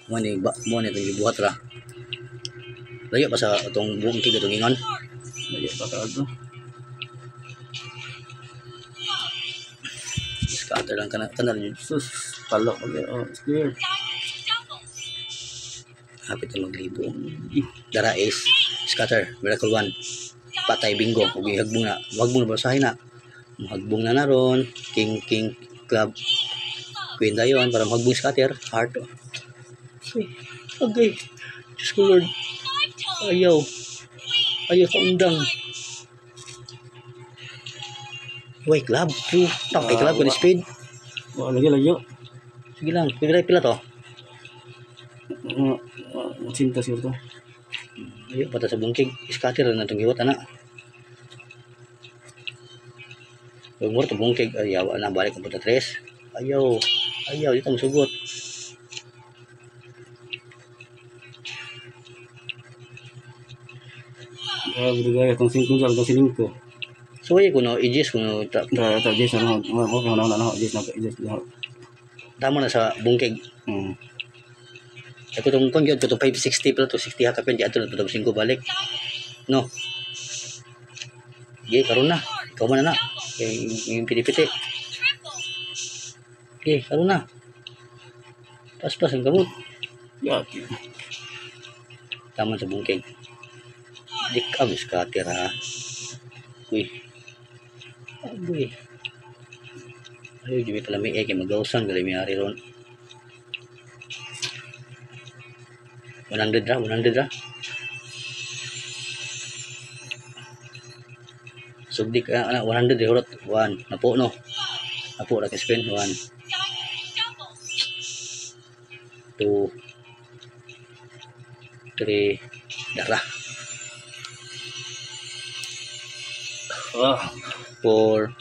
mo ni itong gibuhat ra. Layo pa sa itong buong kig itong ingon. Layo pa ka ito. Scatter lang kanal yun. Sus, palok pag clear. Hapit na maglibo. Dara ace. Scatter. Miracle 1. Patay bingo. Huwag hagbong na. Huwag mo na basahin na. Hagbong na naron. King club. Queen dayon para magbong scatter. Heart. Okay. Diyos ko Lord. Ayaw ka undang. Uy, club. Ay club ko ni speed. Lagi layo. Sige lang. Pila to. Cinta siguro to. Ayaw pata sa bungkig. Scatter na itong hiwat anak. Huwag mo ito bungkig. Ayaw na balik ang puta 3. Ayaw. Dito mo sugot. Bergaya itong 5 dyan, itong 5. So, kuno i-gis kuno Ito, Jess, ano, okay, Jess na. tama na sa bungkig. Ako itong kongyod, ito 560 pala to 60 hakapin, di ato na ito 5 balik. No. Okay, karon na. Ikaw man na. Yung piti-piti. Okay, karon na. Pas ang gamot. Yaki. Tama sa bungkig. Di ka scatter ha. Uy. Agoy. Ayaw, di pala may kay mag-gawsan. Gali may ari ron. 100 ra. Subdi ka, 100 di hurot. 1. Napo no. Napo ra ka spin. 1. 2. 3. Dara. 4.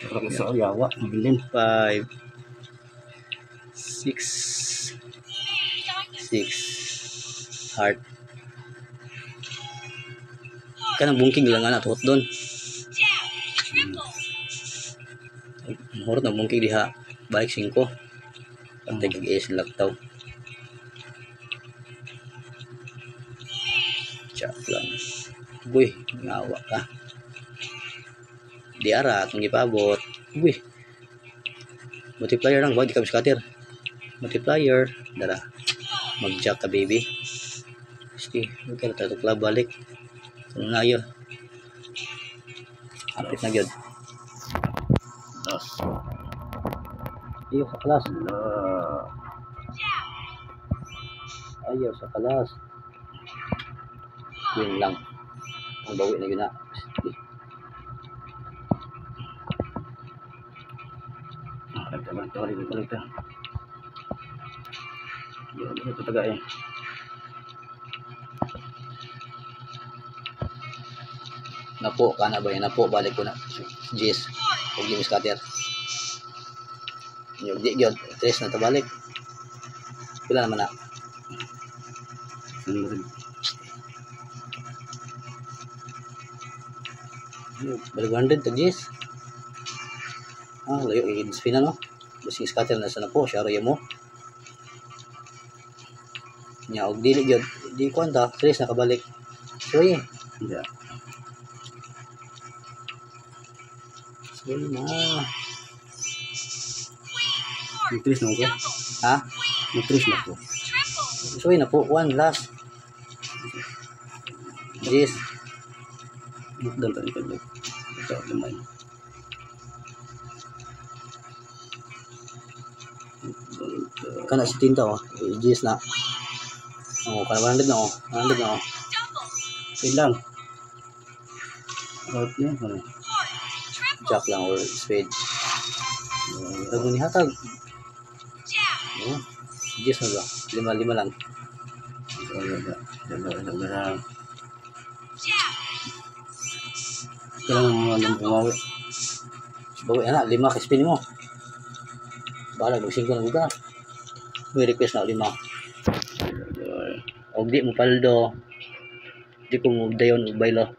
Parang sa yawa, mabilin. 5. 6. Heart. Kanang bungkig lang na tuhot doon. Hurot na bungkig diha. Balik 5. Pantay kag ace laktaw. Chak lang. Uy, ngawa ka. Di ara kung ipabot. Uy. Multiplier lang, wag di ka scatter. Multiplier, dara. Mag-jack ka baby. Sige, okay na tayo club balik. Kung na yun. Hapit na yun. Ayaw sa kalas. Ayaw sa kalas. Yun lang. Ang bawi na yun na. Balik ka. Yun, ito tagay. Napo ka na ba yan? Napo, balik ko na. Jis. Huwag yung scatter. Yung di yun. 3 na ito balik. Pila naman na. Balik 100 to Jis. Layo. I-spin na no. Basing scatter na sa napo. Siya mo. Nya og dili gyud di kwanta 3 nakabalik. So yeah. So na. Matris na ko. Ha? Matris na ko. So na po 1 last. Yes. Dantan ka dito. Ito naman. Kana si tinta oh. Yes na. Kana 100 na oh. 100 na oh. Ilang. Out niya. Jack lang or spade. Tago ni hatag. Yes na ba? 5 lang. Kailangan mo lang bumawi. Bawi anak 5 ka spin mo. Bala mag-5 na buka. May request na 5. Og di mo paldo. Di ko mo dayon og baylo.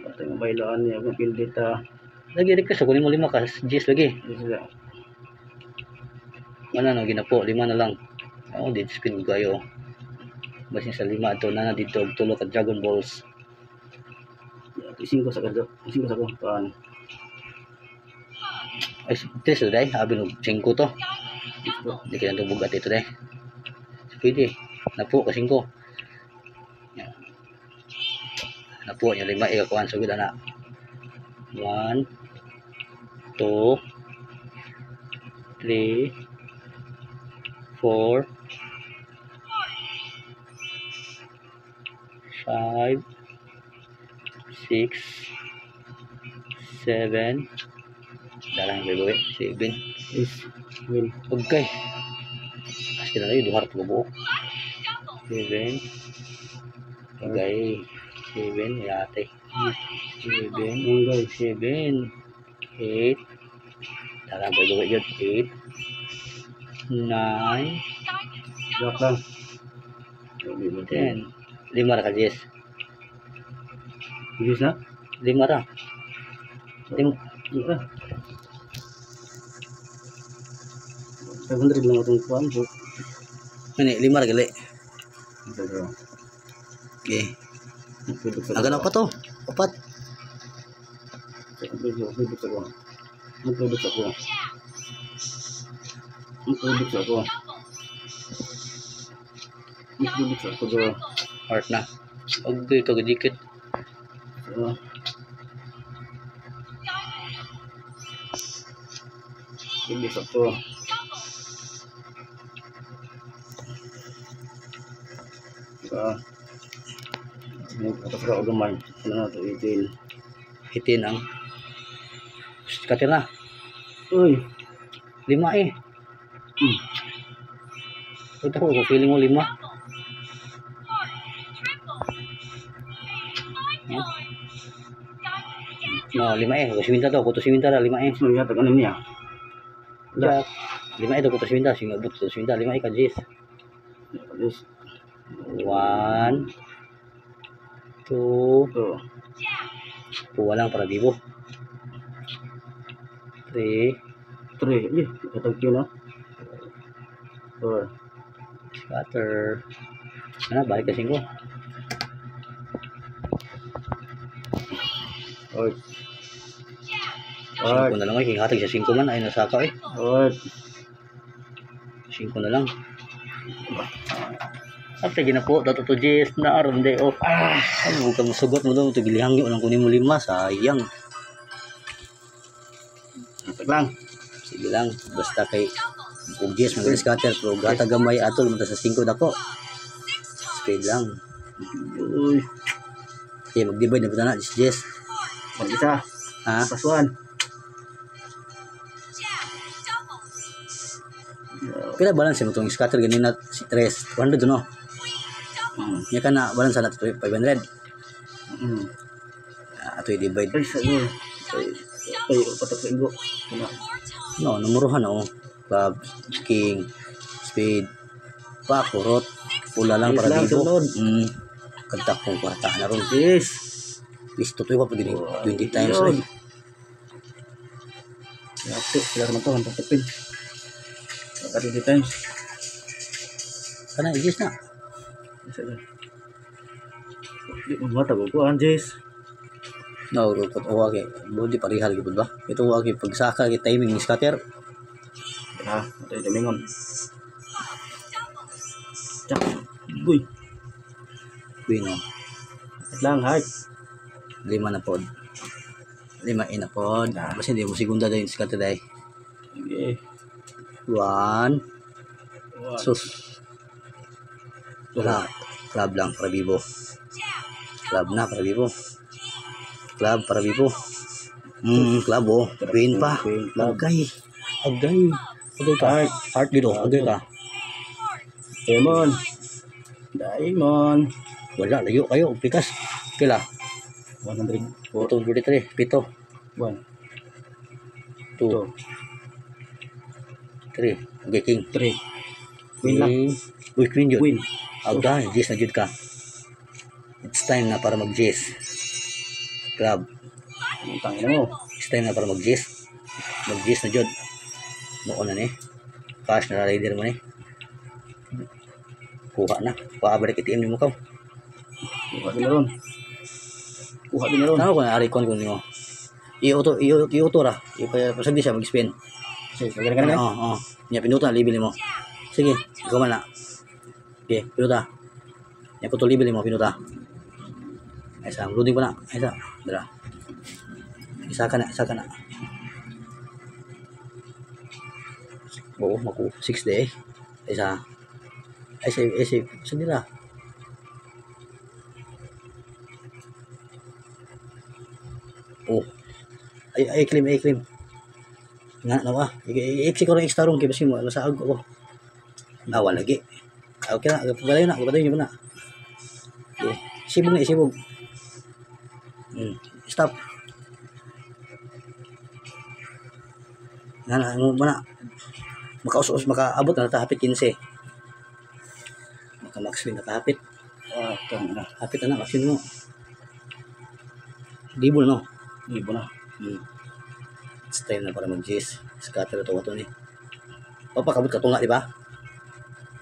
Patay mo bayloan niya kung pindita. Lagi request ako nimo 5 ka Jis lagi. Ano no, ginapo, 5 na lang. Oh, dead spin kayo. Basin sa 5 ito na dito tulo ka Dragon Balls. Ising ko sa kado. Ising ko sa ko. Paano? Ay, tres na day, abi no 5 to. Gusto. Hindi kaya ito bugat ito day. Pwede. Napo ka 5. Napo niya 5 ikakuan sugod na. 1 2 3 4 5 6 7 dalang baby 7 Is. Win. okay pasti na tayo duhar to buo 7 okay 7 yate 7 Enggay. 7 8 dalang baby yun 8 9 Joke lang. 10 5 ra ka Jess Yes na? 5 ra 5 Iya. 500 lang itong kuhan po. ini 5 ra gali Ito. okay Pwede sa agad na pa to 4 Pwede sa ko. Pwede sa ko. Pwede sa ko. Pwede sa ko. heart na okay kagidikit Pwede sa ko. Atas ka o gamay. Ano na ito? 18. hitin ang katir na Uy. 5 eh ito ko feeling mo 5 no 5 eh kusiminta to kuto siminta ra 5 eh Ano yata ka niya? Jack 5 eh to kuto siminta singa but kuto siminta 5 eh ka Jis Yes. 1 2 Ito. puwa lang para bibo 3 3. Eh, katag yun, no? 4. scatter ano balik ka 5 Oy. 5 na lang eh hingatag sa 5 man ay nasaka eh Oy. 5 na lang after ginapo dato to Jis na aron day off ano kang sugot mo daw to gilihang yun ang kunin mo 5 sayang Katag lang. sige lang basta kay ug Jis mga scatter pero gata gamay atol man ta sa 5 dako speed lang Uy. okay mag-divide na ba na Jis Mag-isa. ha Pasuan. pila balance mo tong scatter ganina si 3 100 no nya kana balance na to 500 ato i-divide Ay, sa iyo. Ay, patak sa igo. no numuruhan oh club king speed pa kurot pula lang Yes para lang, bibo sunod. kantak kong kwarta na ron Yes. pisto to pa gini 20 times Yun. eh Yate, sila naman to. Ang tatapin. 20 times. kana Jis na Isa lang. Di mo matag ko, Anjes. no rupot o okay budi parihal gid ba ito okay pagsaka kay timing ni scatter Ha, matay damingon. Cak. Uy. win Lang, hay. 5 na pod 5 na pod basta hindi mo segunda dahil scatter dahil Sige. 1 sus wala club lang para bibo club na para bibo club para bibo club oh win pa Queen club. agay ka heart dito agay ka Diamond. Diamond. wala layo kayo pikas kila 100. 433 pito 1. 2 3 okay king 3. Queen lang. uy queen yun Queen. agay Jis na jud ka it's time na para mag Jis club Ang tangin mo. it's time na para mag Jis na jud noon na ni Cash na rider mo ni. Kuha na. Paabalik ATM ni mo ka. Kuha din na ron. Kuha din na ron. Ano ko na arikon ko nimo. I-auto ra. Pasagdi siya mag-spin. Sige, ganun. Oo. Nya pinuta libil mo. Sige, ikaw man na. Okay, pinuta. Nya putol libil mo pinuta. Ay sa loading pa na. Ay sa. Dara. Isa ka na. Oo, maku 6 day. Ay sa. Sa nila. Oh. Ay claim. Nga na ba? I-exit ko rin extra room kaya basi mo masaag ko. Nawa lagi. Okay na, pagpadayon niyo na. Okay. Sibog. Stop. Nga mo na. Makaabot na natahapit 15. Maka-max win nakahapit. Tama na. Hapit na max win mo. Libo na no. Libo na. It's time na para mag-J's. Scatter ito ni. Papakabot ka tunga, di ba?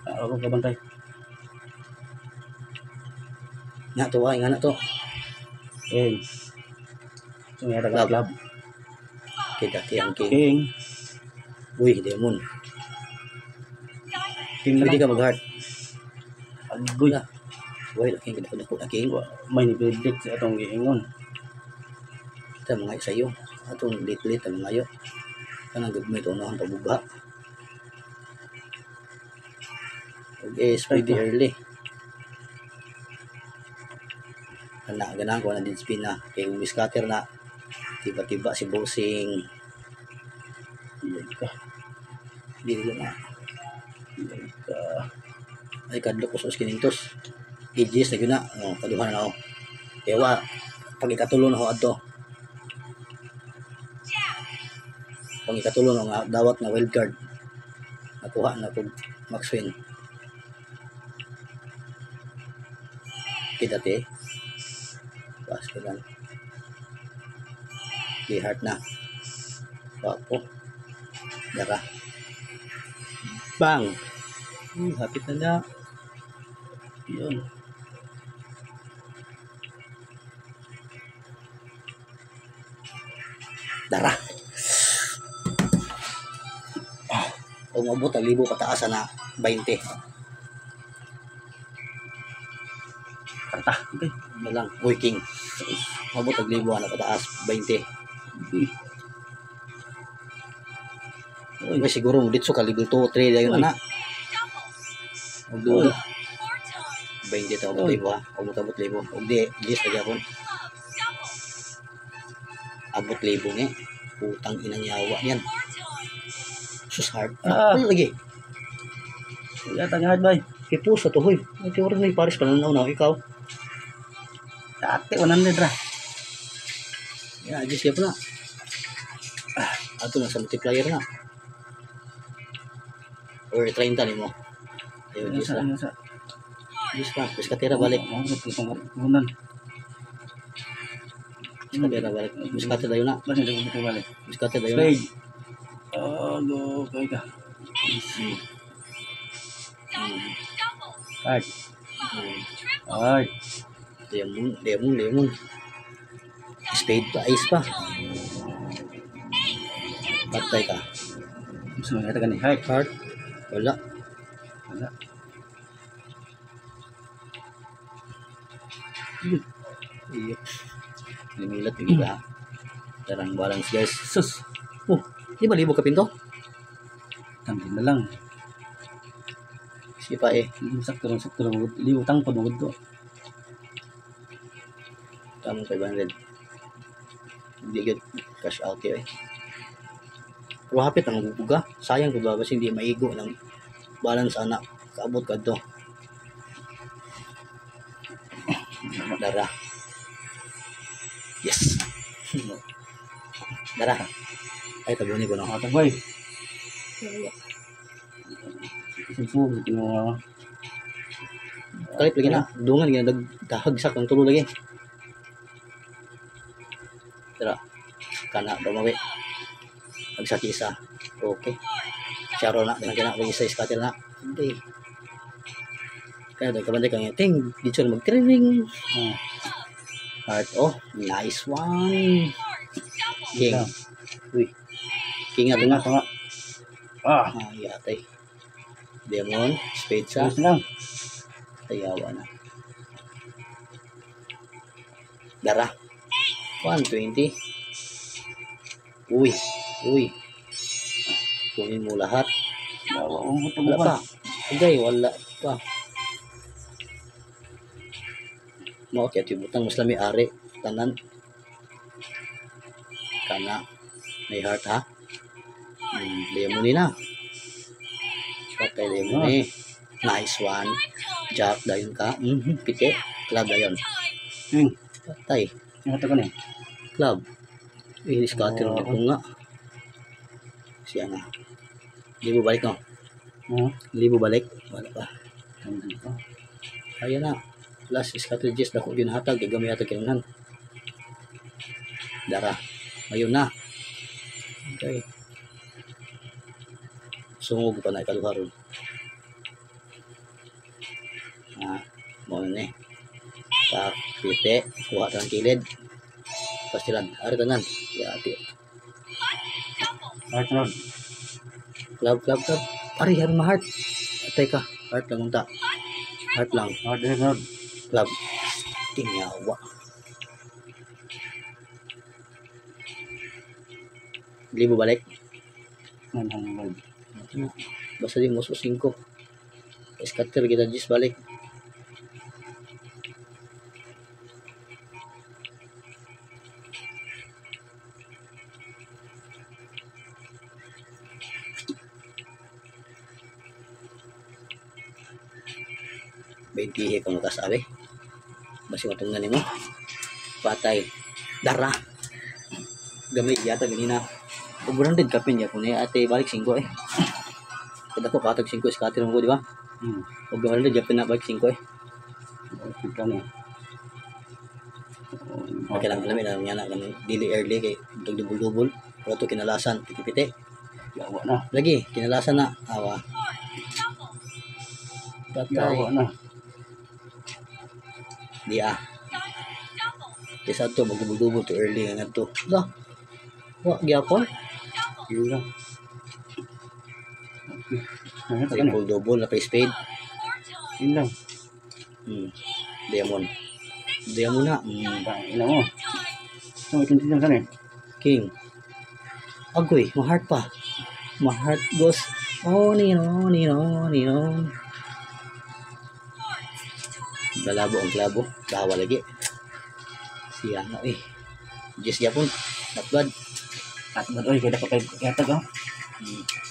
Ako kabantay. Nga to. Eh. So, may lab. Kaya ang king. King. Uy, demon. King na Pwede lang. ka mag-heart. Agoy. Uy, laking dako na king. May nipilit sa atong giingon. Ito mga sa iyo. Atong lit ang mga iyo. Kanang gagmay ito na ang pabuga. Okay, speedy early. Ganaan ko na din spin na. Kaya yung scatter na. Tiba-tiba si bossing. Dili na. Ay kadlo ko sa kinintos. Ages na gina. Kaduhan na ako. Kaya pag ikatulo na ako ato. Pag ikatulo na dawat na wild card. Nakuha na kung max win. Kita te. Bas ko lang. Di heart na. Papo. Dara. Bang! Hapit na. Yun. Dara. Kung umabot ang 1,000 pataas na 20. Karta. Okay. Ano lang, working. Umabot ang 1,000 na pataas 20. Uy, siguro dito ka level 2, 3 dayon na. Magdulo. 20 ta umabot 1,000 ha. Umabot 1,000. Ug di, yes na gyapon. Abot 1,000 ni. Putang inang yawa yan. Sus hard. Lagi. Yata nga bay. Kay puso to hoy. Ay oras na Paris pananaw na ikaw. Dati 100 ra. Ya, adjust ya pala. Ato na sa multiplier na. Or 30 nimo. Ayun, adjust na. Adjust pa. Terus katira balik. Gunan. Katira balik. Terus katira dayo na. Basta dito balik. Terus katira dayo na. Spade. Go kay ka. Card. Card. Lemon. Spade pa, ace pa. Patay ka. Gusto mo yata ka ni heart. Heart. Wala. Iyo. Limilat bigla ha. Tarang balance guys. Sus. Oh, di ba libo ka pinto? Tangin na lang. Sipa eh. Sakto lang. Liutang pa nungod to. Tamang 500. Hindi good. Cash out eh. Pero hapit ang guguga. Sayang ko ba kasi hindi maigo ng balance anak. Kaabot ka to. Dara. Yes. Dara. Ay, tabunin ko na. Ata boy. Sufu mo. Kalit lagi na. Dungan gina dagdahagsak ng tulo lagi. Dara. Kana bamawi. Magsaki isa. Okay. Charo na kina ko isa scatter na. Okay. Kaya daw kabantay kang ting dito na mag-training. Heart, oh, nice one. King. Uy. King nga tunga. Tunga. Ah, Yatay. Demon, spade sa. ayos lang. Tayawa na. Dara. 120. Uy. Kunin mo lahat. Bawa mo ito Wala pa. Okay, wala pa. Mau kaya tibutang muslami ari. Tanan. Kana. May heart ha. Lemon na. Patay lemon eh. Nice one. Jack dayon ka. Pite. Club dayon. Patay. Ano ito ka na? Club. Scatter mo ito nga. Siya nga. Libo balik no? Libo balik? Wala pa. Ayan na. Last strategies na kung yun hatag. Gagamay hatag kailangan. Dara. Ayun na. Okay. Sungog pa na ikaluharon. Mo na eh. Pite. Kuha ka ng kilid. Pastilan. Ari tanan. Yati. Heart road. Club. Ari, harun ma-heart. Atay ka. Heart lang unta. Heart lang. Heart road. Club. Tinyawa. Libo balik. Basta di mo so 5. Scatter kita jis balik. Bentihe kung makasabi. Basi matunggan mo. Patay. Dara. Gamay yata ganina. Uburan din kapin ya kunya ate balik 5 eh. Kada ko katag 5 scatter mo di ba? Uburan din japin na balik 5 eh. Kita na. Kailangan namin na nga na dili early kay dubul-dubul. Pero to kinalasan piti-piti. Yawa na. Lagi kinalasan na. Awa. Patay. Yawa na. Di Kesa to magdubul-dubul to early nga to. Da. Wa gyapon. Yun lang. Ano ito ka na? Triple double na kay spade. Yun lang. Diamond. Diamond na. Ina mo. So, itintinang ka na eh. King. Agoy, ma-heart pa. Ma-heart goes. Nino. Galabo ang klabo. Dawa lagi. Siya na eh. Just yapon. Not bad. At ba't oy, kaya pa kayo katag ah.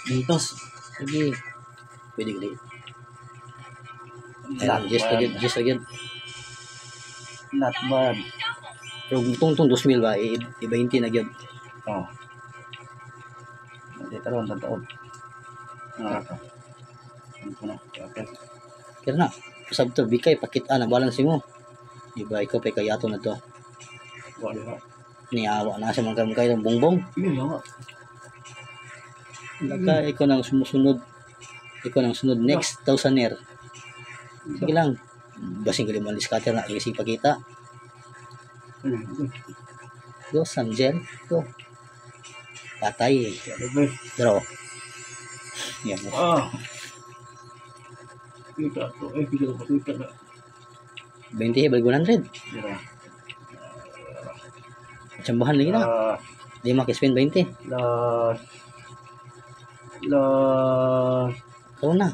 Ditos. Lagi. Pwede. Ayan, just again. Not bad. Pero tungtong 2,000 ba? I-20 na gyud. Oh. Hindi taron, taon. Ito. Ano ko na? Okay. Kaya na. Pasab to, bikay, pakita na balance mo. Diba, ikaw pa kayato na to. Wala. Niyawa na sa mga kayo ng bongbong. Yun yawa. Baka ikaw nang sumusunod. Ikaw nang sunod. Next, 1,000er. Sige lang. Basing kaliman ni scatter na. Kasi pakita. Go, Samjel. Go. Patay. Draw. Yan. Kita to. Kita ko. Kita na. 20, balik 100. Chambahan lagi na. 5 spin 20. Last. Ikaw na.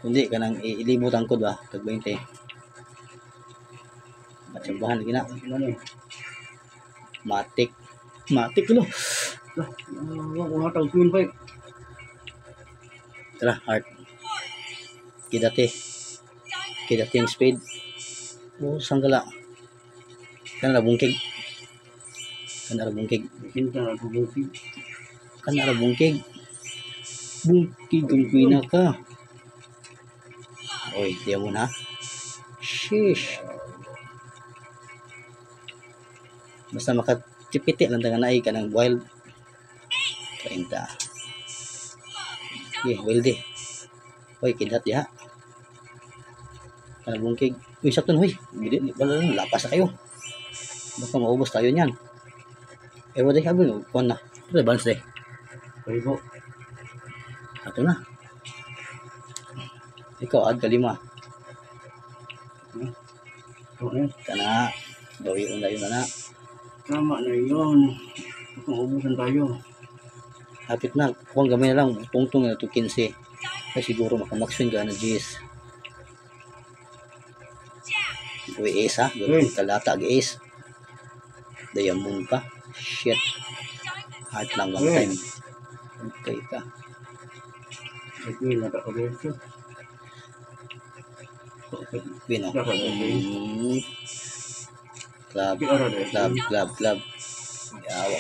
Hindi ka nang ilibot ang kod ba? Tag 20. Chambahan lagi na. Matik lo. Wala tang twin pa. Tara, heart. Kidati ang spade. Sanggala. Kanara bungkig. Bungkig kung pina ka. Oy, diya mo na. Sheesh. Basta makatipiti lang tangan na ka ng wild. 30. Wilde. Hoy, kidlat diha. Bungkig. Uy, sakto na, hoy. Wala lang, lapas na kayo. Baka maubos tayo niyan. Wala tayo kabin, kuhan na. Ito balance eh. Pwede po. Sakto na. Ikaw, add ka 5. Ito na yun. Kana, gawin na yun na. Tama na yun. Baka maubusan tayo. Hapit na, kung gamay na lang, tungtong na ito 15. Ay siguro makamaxwin ka na G's. Uy, ace ha? Gawin kalata ace. Diamond pa. Shit. Heart lang one time. Okay ka. Okay, nataka dito. Win o. Club. Yawa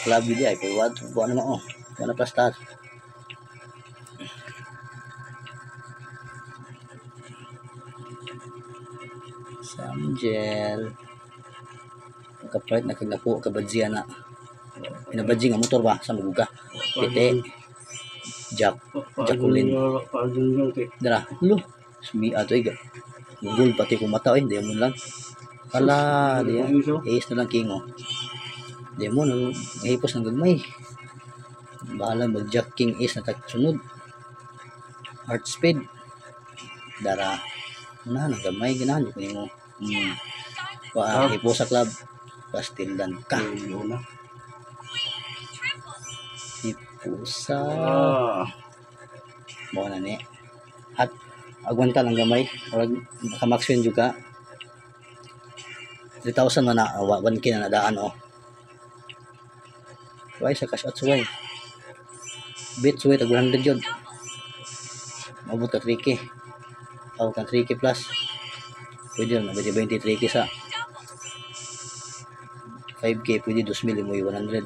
club yun ay. Pero buwan naman o. Buwan na plus star. Samgel. Nakapalit na kagnapo kabadziya na. Pinabadzi nga motor ba sa maguga. Pite. Jack. Jacqueline. Dara. Lo. Sumi ato iga. Google pati kung mata eh. Diamond lang. Kala. Ace na lang king o. Diamond. Hipos ng gagmay. Bahala mag Jack King Ace na sunod. Heart speed. Dara. Una na gamay ganahan ko nimo. Hipo sa club. Pastildan ka. Hipo sa mo na ni. At agwan ka lang gamay. Orag makamaxwin juga. 3,000 man na 1K na nadaan o. Suway sa cash out suway. Bet suway tag 100 yun. Mabot ka 3K. Tawag ka 3K plus. Pwede yun. Pwede 23K sa 5K. Pwede 2,000 mo yung 100.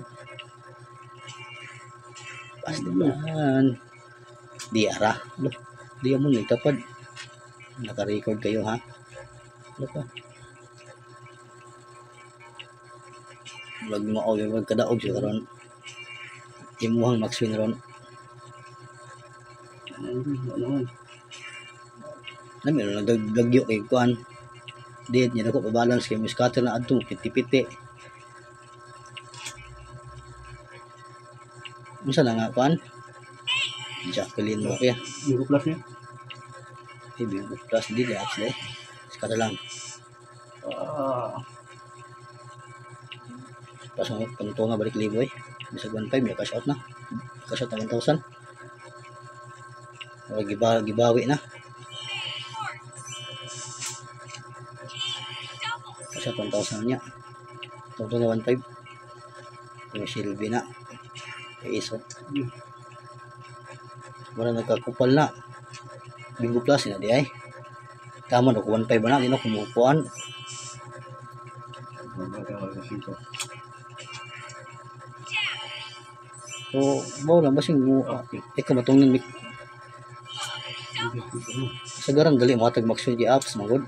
Pastilan. Diara. Di mo nagtapad. Naka-record kayo ha. Ano pa? Wag mo o yung kadaog siya karon. Imuhang maxwin ron. Meron na dagyo kay kuan. Diet niya ako pa-balance kay scatter na adto piti-piti. Unsa na nga kuan? Jacqueline mo kaya. Bingo plus niya. Bingo plus di apps deh. Scatter lang. Pas mo panto nga balik libo eh. Bisag 1.5 may cash out na. Cash out na 1,000. O gibawi na. Cash out 1,000 niya. Todo na 1.5. Yung Sylvie na. Iso. Wala nagkakupal na. Bingo plus na di ay. Tama na ko 1.5 na. Di na kumukuan. So, bawa lang basing mo. Ikaw matungin sagaran dali mo hatag maxwin kay apps magod.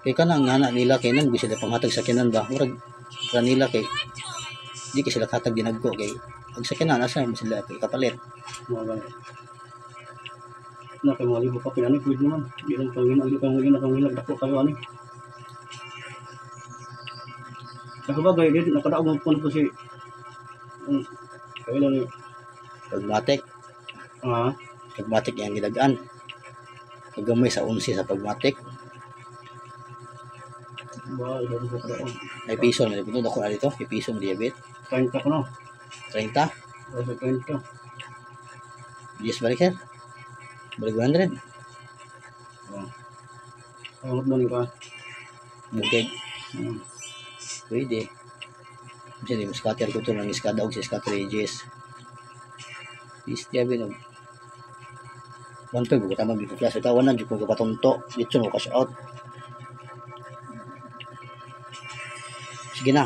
Kay kanang ngana nila kay nang gusto sila panghatag sa kinan ba. Murag kanila kay di kay sila hatag dinagko kay pag sa kinan asa mo sila kay kapalit. Na kay mali buka pinani pwede naman. Di lang pangilag dako kayo ani. Sa bagay dito nakadaog mo po si kailan ni Pagmatic. Pagmatic yang gidagaan. Kagamay sa 11 sa pagmatic. Ba, ito ko kada on. Ay piso na dito ako na dito. Ay piso mo diabet. 30 ko no. 30. Sa 30. Yes balik sir. Balik 100. Ang mo ni ka. Bukid. Pwede. Bisa di scatter ko to nang iskada og sa scatter edges. Is diabe no. 1.5 ko tama big plus ito 100 ko patunto dito no cash out. Sige na.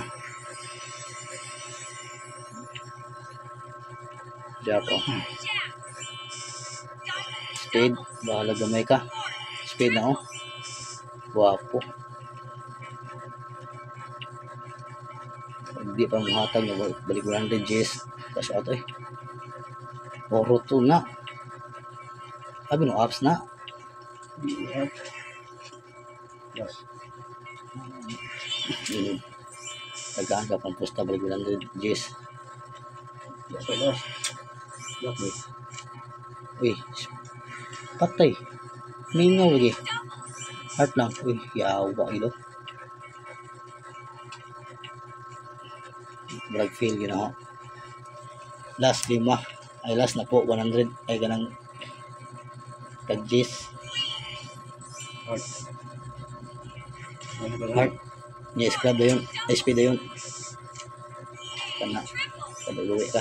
Japo. Speed, bahala gamay ka. Speed na oh. Guwapo. Hindi pa muhatag na balik 100 Gs. Cash out eh. Oro to na. Sabi no, apps na. Yes. Tagaan ka pang pusta balik 100 Gs. Yes, yes. Yes, boy. Uy, patay. Mingaw lagi. Heart lang. Uy, yawa ilo. Drag fail yun ako. Last 5. Ay last na po 100 ay ganang tag Gs. Heart. Ano ba? Heart. Niya scrub na yun. SP na yun. Kana. Kaluwi ka.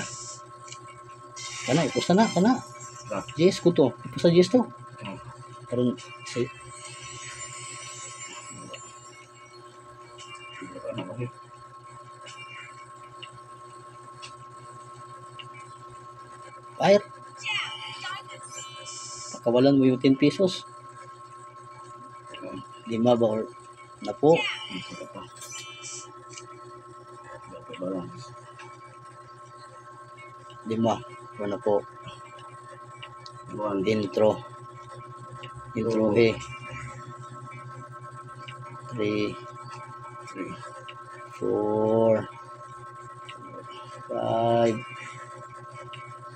Kana, ipusta na. Kana. Ah. Gs ko to. Ipusta Gs to. Oh. Karon si Ano ba? fire. Pagkawalan mo yung 10 pesos. 5 ba or na po. Balance. 5 or na po. One. Intro. Intro he. 3, 4, 5,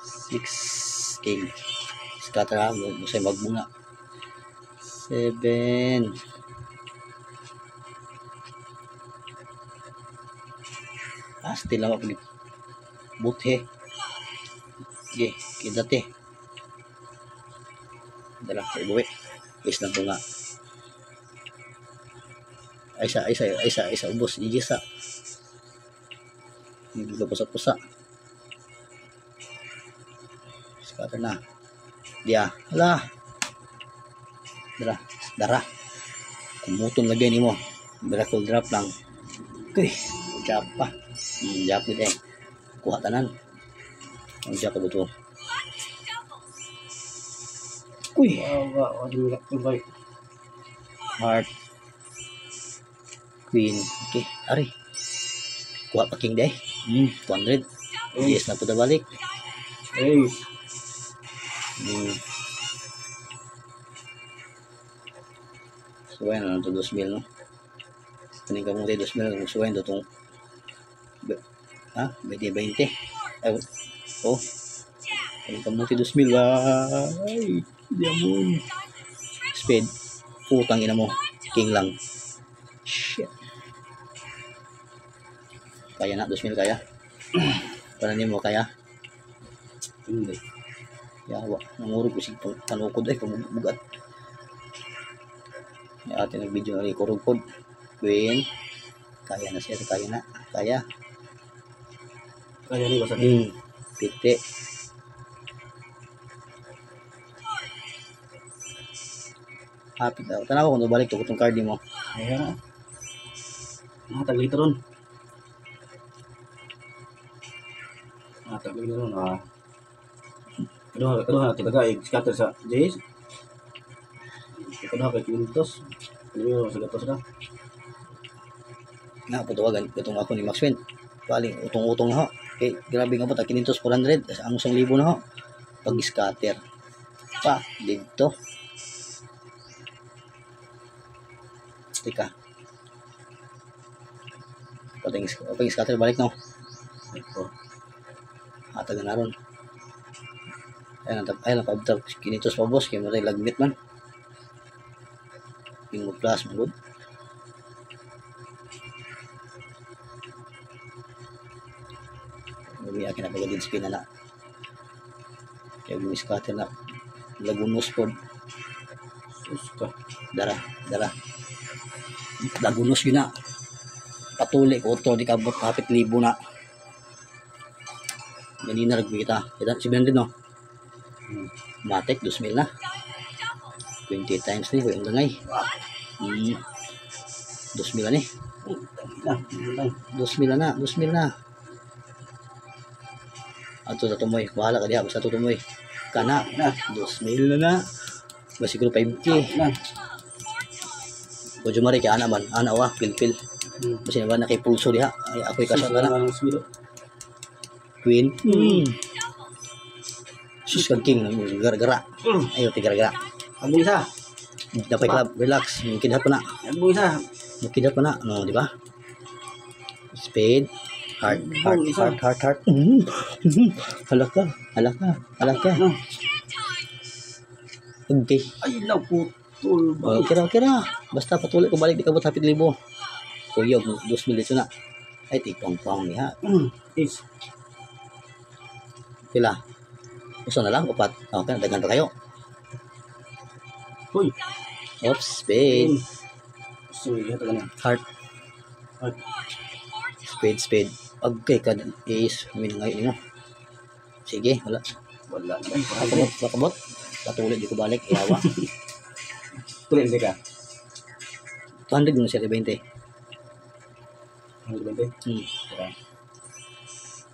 6 king. Scatter ha. Masay magbunga. 7. Still lang ako. Buthe. Okay. Kidate. Dala. Buwi. Is lang bunga. Isa. Ubos. Igisa. Hindi ka pusa-pusa. Scatter na. Dia. Hala. Dara. Kumuton lagay ni mo. Miracle drop lang. Okay. Drop pa. Drop din eh. Kuha tanan. Ang drop ko dito. Uy. Wow. Ano yung right? Heart. Queen. Okay. Ari. Kuha pa king day. 200. Yes na po na balik. Ace. Suwayan na lang ito 2,000 no. Kaning ka muna 2,000. Suwayan ito itong 20. Ay, oh. Kaning ka muna 2,000. Ay, diamond. Speed. Putang ina mo. King lang. Shit. Kaya na, 2,000 kaya. Para niyo mo kaya. Hindi. Yawa. Nangurog ko sig panukod ay pagbugat. May ate nag-video na rin kurugkod. Queen. Kaya na siya. Kaya na. Kaya. Kaya ni basta. Piti. Hapit daw. Tanaw ko kung balik to itong card mo. Ayan. Nakataglit ron. Nakataglit ron. Kaduha tagaig scatter sa Jace. Kaduha kay Quintos. Ano sa gatos ka? Nga, patuwagan. Itong ako ni Max Win. Paling utong-utong na ho. Okay, grabe nga po. 500, 400. Ang 1,000 na ho. Pag-scatter. Pa, dito. Tika. Pag-scatter balik na ho. Ito. Atagan na ron. Ayun, pabtar. Kinitos pa boss. Kaya maray lagmit man. Yung plus, magod. Akin na pagkadid spin na na. Kaya bumiscatter na. Lagunos po. Suska. Dara. Lagunos yun na. Patuli ko ito. Di kabot kapit 1,000 na. Ganina nagkita. Kita 700 no. Matek 2,000 na. 20 times ni. Yung langay. 2,000 na ni. 2,000 na. Ato sa tumoy. Bahala ka diha. Basta tumoy. Kana. 2,000 na. Basta siguro 5K. O jumari kay ana man. Ana wa. Pil. Basta naman na kay pulso diha. Ay ako'y kasat na. Queen. Sus kag king gara-gara. Ayo ti gara-gara. Ang isa. Dapat club, relax. Mungkin pa na. Ang isa. Mungkin pa na, no, di ba? Spade, heart. Halaka. No. Okay. Ay, naputol ba? Okay ra. Basta patuloy ko balik di kabot hapit libo. Kuyog, 2,000 dito na. Ay, tipang-pang niya. Is. Pila. Gusto na lang, 4. Okay, dagan pa kayo. Uy. Oops, spade. Sorry, ito ganun. Heart. Heart. Spade. Okay, kad is. Minangay mo. Sige, wala. Wala naman. Bakabot. Patuloy, di ko balik. Iawa. Tuloy hindi ka. 200 mo siya, 20. Ang ganda. Hmm.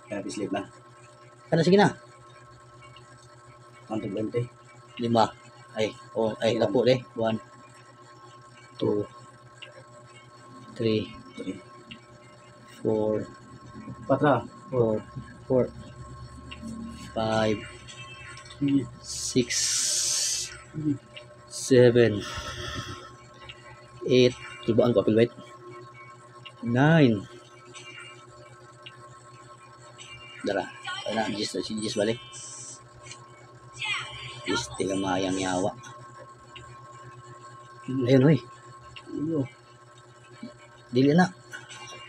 Kaya sleep na. Sige na. 120. 5. Ay, lapo deh. 1, 2, 3, 4, 4. 5, 6, 7, 8. Tulbaan ko, pilwait. 9. Dara. Ana, Jis balik. Jis, tiga mayang yawa. Ayun, hoy. Dili na.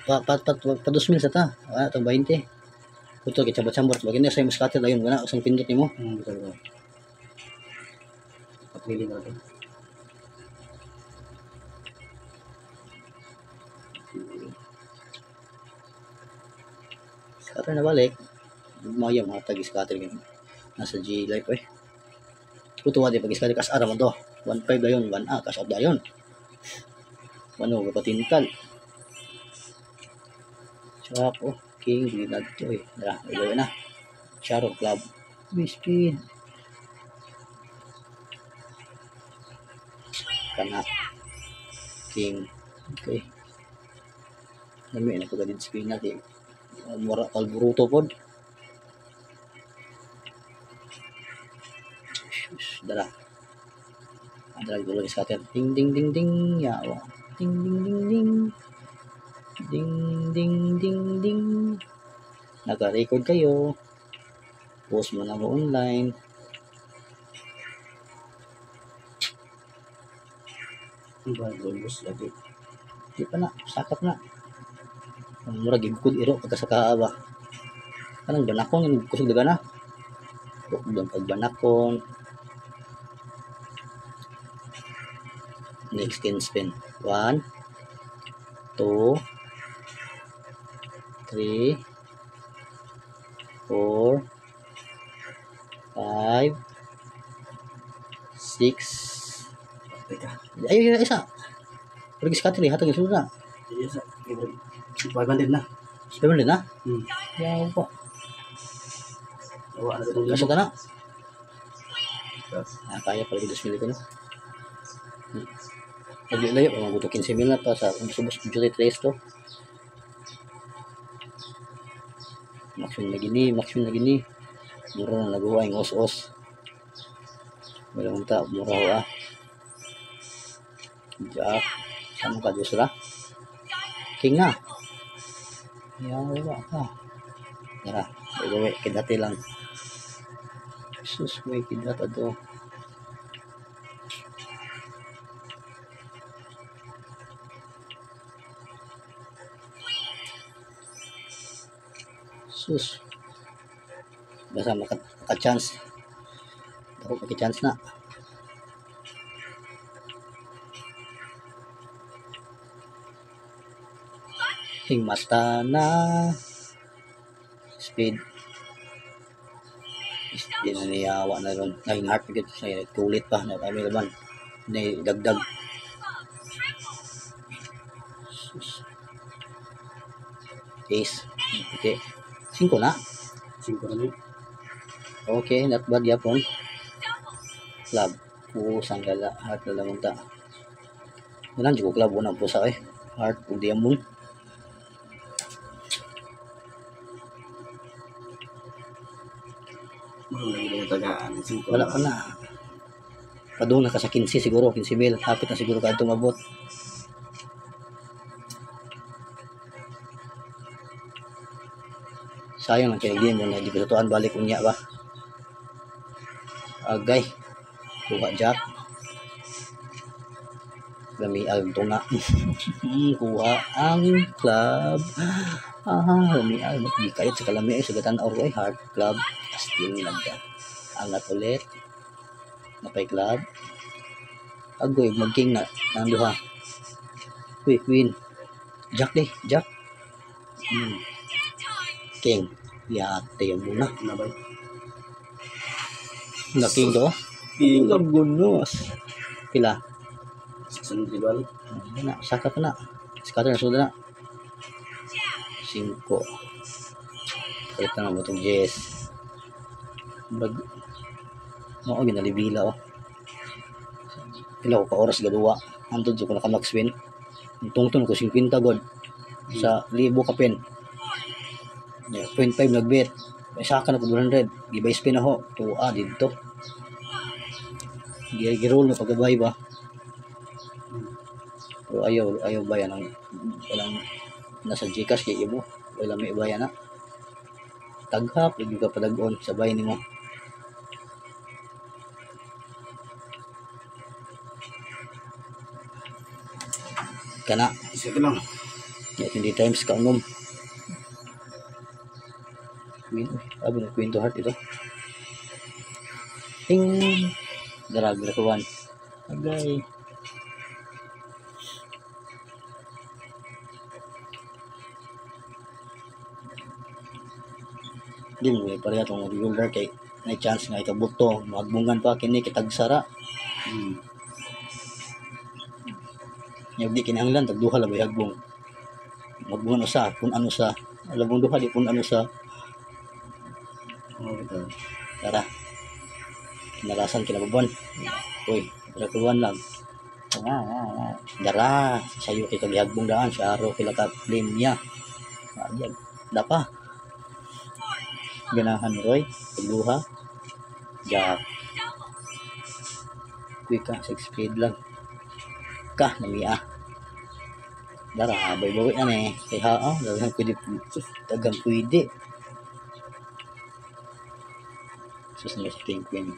Pa 2,000 sa ta. Ah, itong 20. Puto, kichabot-chambot. Bagay na sa'yo muskater. Ayun, wala. Usang pindot ni mo. Betul. Papili natin. Scatter na balik. Maya mga tag-scatter ganyan. Nasa G-Life eh. Tutuwa di pag-scatter kas ara mo to. 1.5 dayon, 1A, cash out dayon. Ano, kapatintal. Chak, oh, king, binad to eh. Dara, gawin na. Charo, club. Speed. Kana. King. Okay. Nami, napagandid screen natin. Mura kalburuto pod. Dala. Dala dulu di scatter. Ding ding ding ding yawa. Ding ding ding ding. Ding ding ding ding. Naka-record kayo. Post mo na mo online. Bagus lagi. Di pa na, sakap na. Ang mura gigkod iro pagkasaka ba. Kanang banakon yung kusog daga na. Doon pagbanakon. Next spin. 1, 2, 3, 4, 5, 6. Ayo isa. Pergi sekali hatang sudah. Iya, sa. 500 na. Sudah benar na? Hmm. Ya apa? Bawa na ito. Kasih tanah. Nah, kaya pala 2,000 ko no. Layo, mga 15 mil na pa sa subos jury trace to. Maximum na gini. Mura na nagawa yung os-os. Wala mong ta, mura ho ah. Jack, saan ka dusra? King na. Yawa ka. Tara, gawin, kidati lang. Sus, may kidata to. Sus. Basta maka-chance. Ako maki-chance na. Hingmata na. Speed. Hindi na niyawa na ron. Nahing heart agad. Kulit pa. Kami naman. Dagdag. Sus. Ace. Okay. 5 na. 5 na yun. Okay, not bad yapon. Club. Pusang gala. Heart na lang ta. Walang juga club. Unang pusa eh. Heart. Kung diamond. Mahal lagi tagaan. Wala pa na. Padung na ka sa 15 siguro, 15,000. Hapit na siguro ka tumabot. Sayang lang kaya mo na di ko tutuan balik unya ba. Agay. Kuha jack. Lamiag tunga. Kuha ang club. Lamiag. Di kayat sa kalami ay sagatan or ay heart club. Still nagda. Angat ulit. Napay club. Agoy, mag-king na. Nanduha. Uy, queen. Jack deh, jack. King. Yate yung muna. Nabay. Na-king to? King. Lagunos. Pila? Sunod di balik. Na, saka pa na. Scatter na suda na. 5. Kalit na mo itong Jess. Oo, ginalibila oh. Pila ko ka oras gaduwa. Antod ko naka max win. Tungtong ko 50 god. Sa libo ka pin. 0.5 nagbet. May saka na ko 200. Gibay spin ako. Tuwa dito. Giroll mo pagabay ba? Pero ayaw bayan ng walang nasa Gcash kay mo. Wala may bayan na. Taghap, lagi ka padagon sa bayan nimo. Kana. Isa ka lang. Ya, 20 times ka ungom. Abi na Queen to Heart ito. Ting. Darag na kawan. Agay. Di mo pareha itong regular kay may chance nga ikabuto. Magbungan pa kini kitagsara. Yung di kinahanglan tagduha labay hagbong. Magbungan usa kung ano sa labong duha di kung ano sa tara. Kinalasan kinabubuan. Uy, kinabubuan lang. Dara, sayo kay kagihagbong daan sa araw kila ka linya. Ayan, dapa. Ganahan Roy, pagduha. Jack. Uy ka, 6 speed lang. Ka, namiya. Dara, bay-bawi na eh. Kaya dagang pwede. Dagang pwede. Susunod sa King Queen.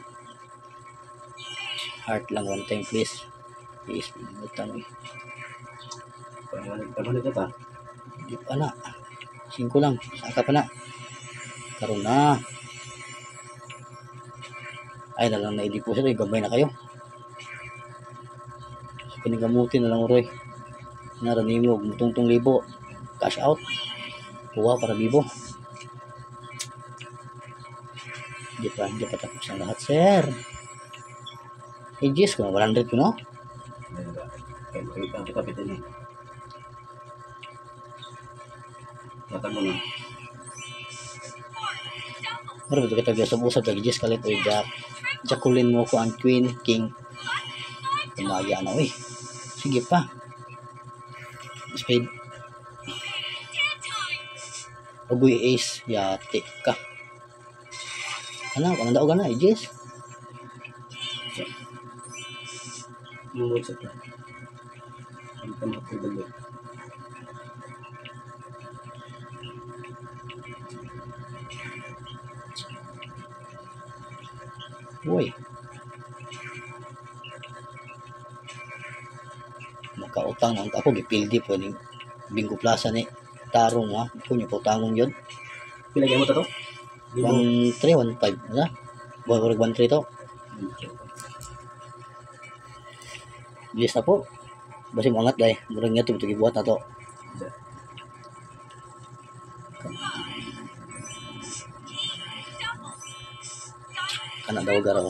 Heart lang one time please. Please, butang eh. Paano ka ta? Hindi pa na. 5 lang. Saka pa na. Karoon na. Ay, nalang na-edit po sila. Gabay na kayo. So, pinigamutin na lang Roy. Naranin mo. Mutungtong libo. Cash out. Kuha para bibo. Hindi pa tapos ang lahat, sir. Hey, Jess, kung 100 ko, no? Ang kapitan niya. Natamo na. Pero betul kita biasa usap lagi Jess kalit. Uy, Jack. Jacqueline mo ko ang Queen, King. Tumaya na, uy. Sige pa. Spade. Uy, ace. Yate ka. Ano? Kung nandao ka na, Jess? Mungkin setelah tempat berbeda. Uy. Makautang ang ako gipildi po ning Bingo Plaza ni Tarong ha. Kunya po tangong yun. Pila mo to? 13, 15 na. Buwan 13 to. Bilis na po. Basi mo angat dahil. Murang nga ito gibuhat na to. Kana daw garaw.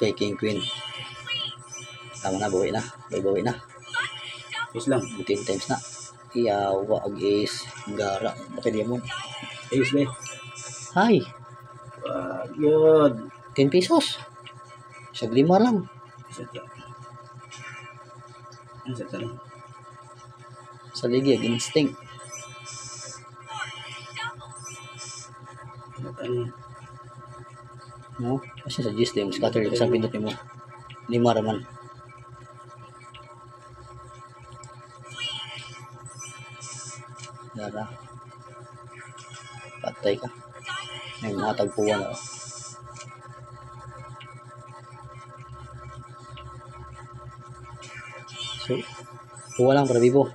Okay, King Queen. Tama na, bawi na. Bawi na. Ace lang. 10 times na. Iyawa, ag-ace. Gara. Bakit di mo? Ace be. Hi. Good. 10 pesos. Sa 5 lang. Seta. Ano seta lang? Sa ligi, instinct. Ano? No? Kasi sa gist yung scatter kasi ang pindot mo. 5 raman. Dara. Patay ka. May mga tagpuan ako. So, kuha lang para bibo.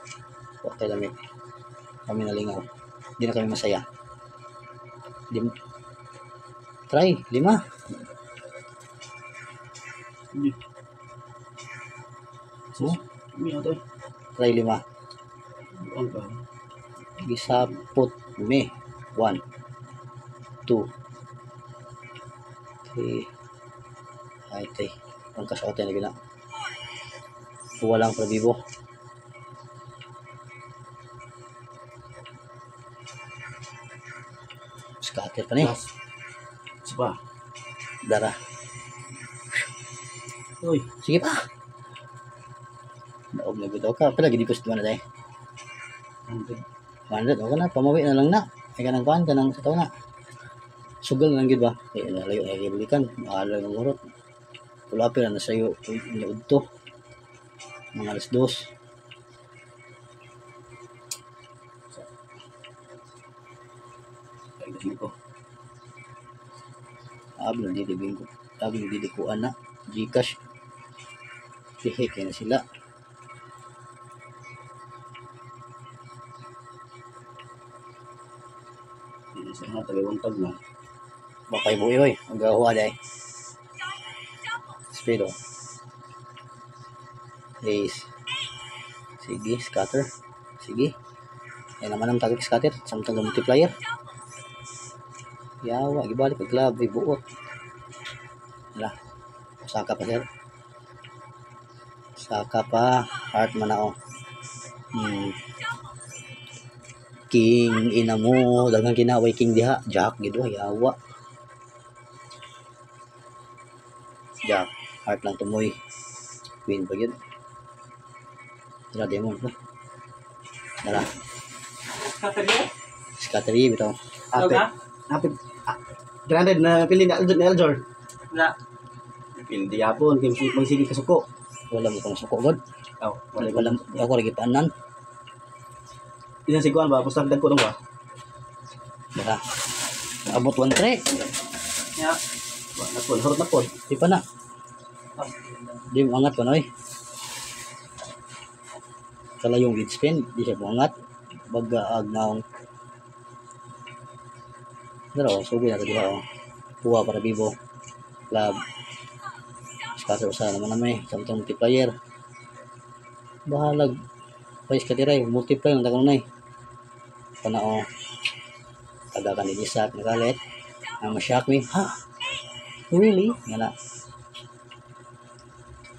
Okay lang eh. Kami nalingaw. Hindi na kami masaya. Try, 5. Hindi. Oh, Hindi ito. try 5. Ang ka. Gisapot me. 1, 2, 3. Ay, tay. Ang kasakotin na gina. Kuha lang para bibo. Scatter pa ni. Last. Isa pa. Dara. Uy. Sige pa. Naog na gud ka. Pala gid ko sa na dai. 100 okay na, pamawi na lang na. Ay kanang kuan kanang sa taon na. Sugal lang gid ba? Ay layo ay balikan. Mahala ng urot. Pulapir na sayo ni udto. Mga alas 2. Ay, ko. Ablo di bingo. Ablo di ko ana. Gcash. Hihik na sila. Hindi sa mga tagawang tag na. Bakay buhi oy. Magawa day. Speedo. Ace. Sige, scatter. Sige. Yan naman ang tagag scatter. Samtang multiplier. Yawa, gibalik ang club. Buot. Wala. Saka pa sir. Saka pa. Heart man ako. King ina mo. Dagang kinaway king diha. Jack gido. Yawa. Jack. Heart lang tumoy. Queen pa yun. Dala demon pa. Dala. Scattery bitaw. Apit. 300 na pili na Eljor. Na. Pili yapon kay magsige ka suko. Wala mo kang suko god. Oh, Wala ako lagi paanan. Ilan siguan ba? Pusta dagko nang ba? Dala. Abot 1 tre. Ya. Napon, harot napon. Di pa na. Di mo angat pa na eh. Kala yung lead spin, di siya buangat. Bagaag na ang dalawa, subi na ito diba oh. Kuha para bibo. Club. Scatter usaha naman naman eh. Samtang multiplier. Bahalag. Pais katiray. Multiplier ang takong na eh. Panao. Tagakan ni Isaac. Nagalit. Ang ma-shock me. Ha? Really? Nga na.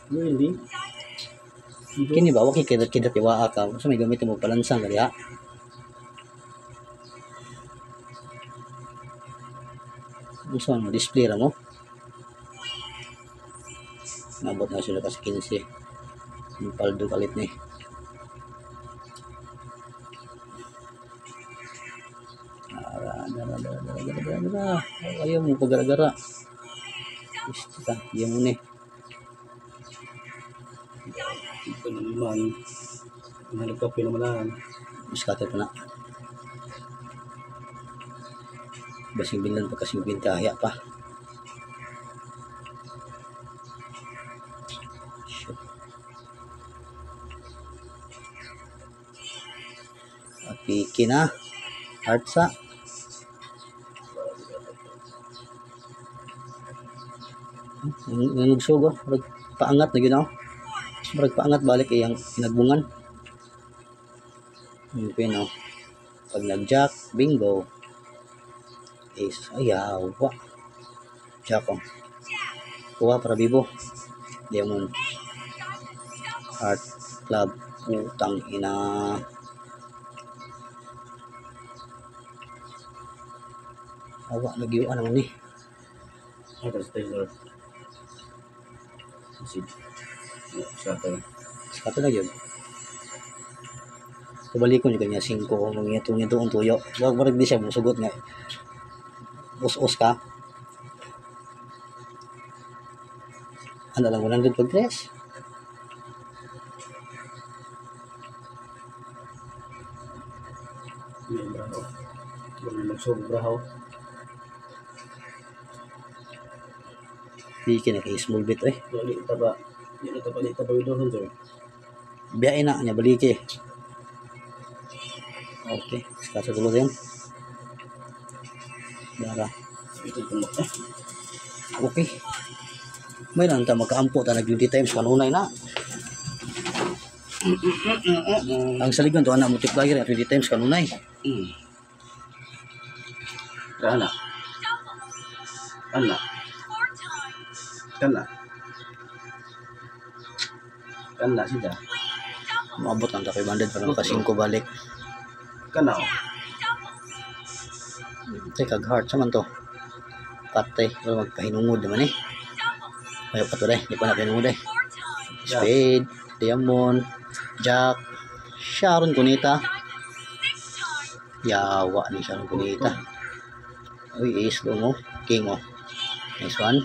Really? Kini ba? Wakil kidat iwaa ka. So may gamitin mo palansang kali ha. Gusto mo, display ra mo. Nabot na sila kasi 15. Yung paldo kalit ni. Dara. Ayaw mo pagara-gara. Gusto ka. Ayaw mo ni. Ito na naman. Nalagkapi naman lang. Scatter pa na. Basing bilan pa kasing bintahya pa. Shit. Piki na. Artsa. Nangugsugo. Paangat na ginaw. Paangat balik iyang pinagbungan. Yung pino. Pag nag-jack, bingo. Ace. Ayaw. Jack oh. Kuha para bibo. Diamond. Heart. Club. Utang ina. Awa. Nagyuan naman ni. Ito sa Taylor. Scatter. Scatter na yun. Kabalikon yung kanya 5. Mga itong tuyo. Huwag marag di siya. Musugot nga. us-us ka. Ano lang 100 pag tres? May braho. Wala magsobra ho. Di ka kay small bit eh. Wala taba. Hindi na taba ito sir. Biyain na niya baliki. Okay, sa tulo din. Dara. Ito tumo. Okay. May lang ta magkaampo ta nag 20 times kanunay na. Ang saligan to ana multiplier 20 times kanunay. Kana. Kana. Kana. Kana sida. Maabot lang ta kay banded para maka 5 balik. Kana. Kag heart sa man to. Patay, wala magpahinungod naman eh. Ayaw pa to deh, di pa na pinungod eh. Spade, diamond, jack, Sharon Cunita. Yawa ni Sharon Cunita. Uy, ace lo mo. King oh. Nice one.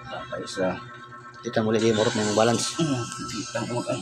Dapat isa. Kita muli di morot na yung balance. Kita mo kay.